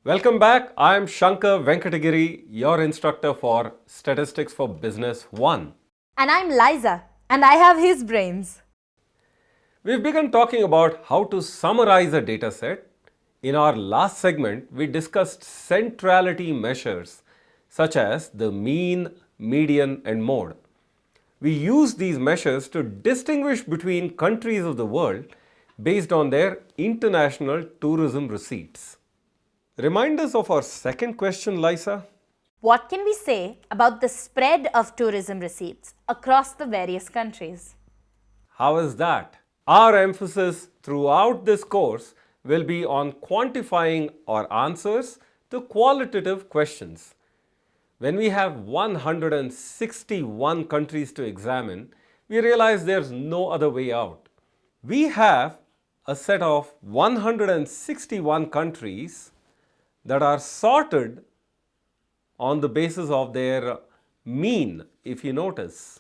Welcome back. I am Shankar Venkatagiri, your instructor for Statistics for Business 1. And I'm Liza, and I have his brains. We've begun talking about how to summarize a dataset. In our last segment, we discussed centrality measures such as the mean, median, and mode. We use these measures to distinguish between countries of the world based on their international tourism receipts. Remind us of our second question, Liza. What can we say about the spread of tourism receipts across the various countries? How is that? Our emphasis throughout this course will be on quantifying our answers to qualitative questions. When we have 161 countries to examine, we realize there's no other way out. We have a set of 161 countries that are sorted on the basis of their mean, if you notice.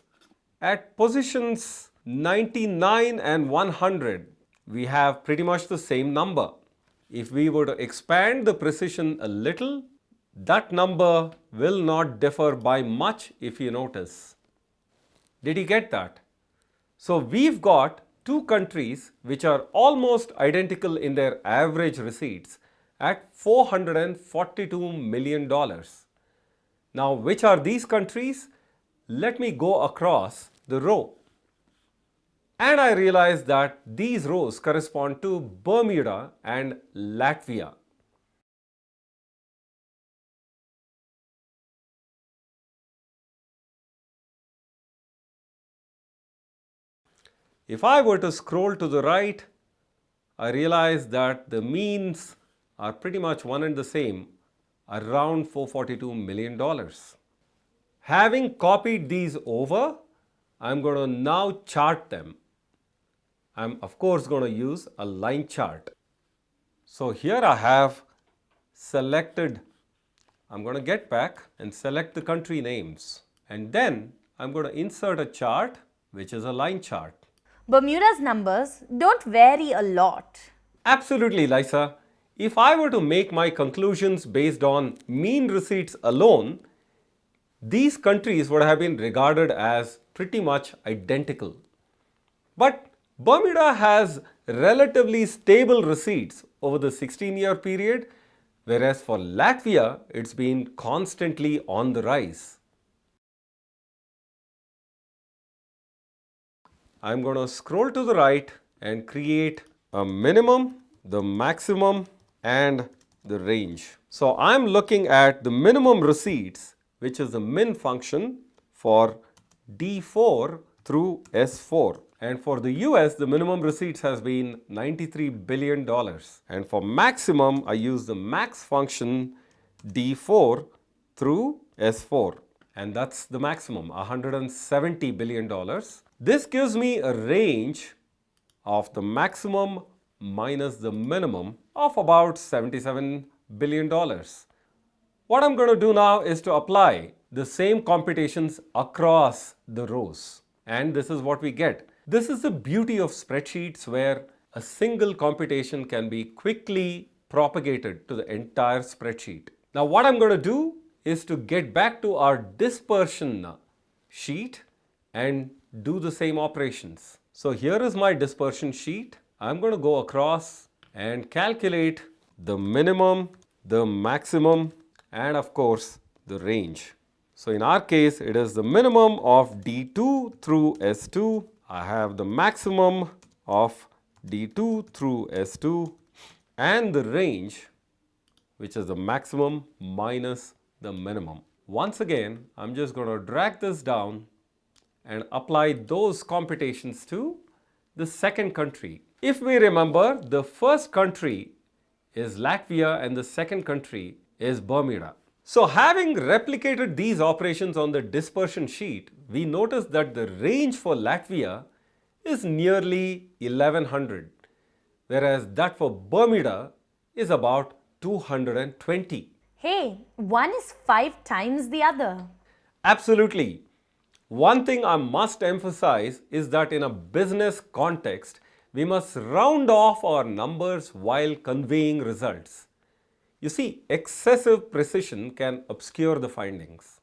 At positions 99 and 100, we have pretty much the same number. If we were to expand the precision a little, that number will not differ by much, if you notice. Did you get that? So we've got two countries which are almost identical in their average receipts at $442 million. Now, which are these countries? Let me go across the row. And I realize that these rows correspond to Bermuda and Latvia. If I were to scroll to the right, I realize that the means are pretty much one and the same, around $442 million. Having copied these over, I'm going to now chart them. I'm of course going to use a line chart. So here I have selected, I'm going to get back and select the country names. And then I'm going to insert a chart, which is a line chart. Bermuda's numbers don't vary a lot. Absolutely, Liza. If I were to make my conclusions based on mean receipts alone, these countries would have been regarded as pretty much identical. But Bermuda has relatively stable receipts over the 16-year period, whereas for Latvia, it's been constantly on the rise. I'm going to scroll to the right and create a minimum, the maximum, and the range. So I'm looking at the minimum receipts, which is the min function for D4 through S4. And for the US, the minimum receipts has been $93 billion. And for maximum, I use the max function D4 through S4. And that's the maximum, $170 billion. This gives me a range of the maximum minus the minimum of about $77 billion. What I'm going to do now is to apply the same computations across the rows. And this is what we get. This is the beauty of spreadsheets where a single computation can be quickly propagated to the entire spreadsheet. Now what I'm going to do is to get back to our dispersion sheet and do the same operations. So here is my dispersion sheet. I'm going to go across and calculate the minimum, the maximum, and of course the range. So in our case, it is the minimum of D2 through S2. I have the maximum of D2 through S2 and the range, which is the maximum minus the minimum. Once again, I'm just going to drag this down and apply those computations to the second country. If we remember, the first country is Latvia and the second country is Bermuda. So having replicated these operations on the dispersion sheet, we notice that the range for Latvia is nearly 1100, whereas that for Bermuda is about 220. Hey, one is 5 times the other. Absolutely. One thing I must emphasize is that in a business context, we must round off our numbers while conveying results. You see, excessive precision can obscure the findings.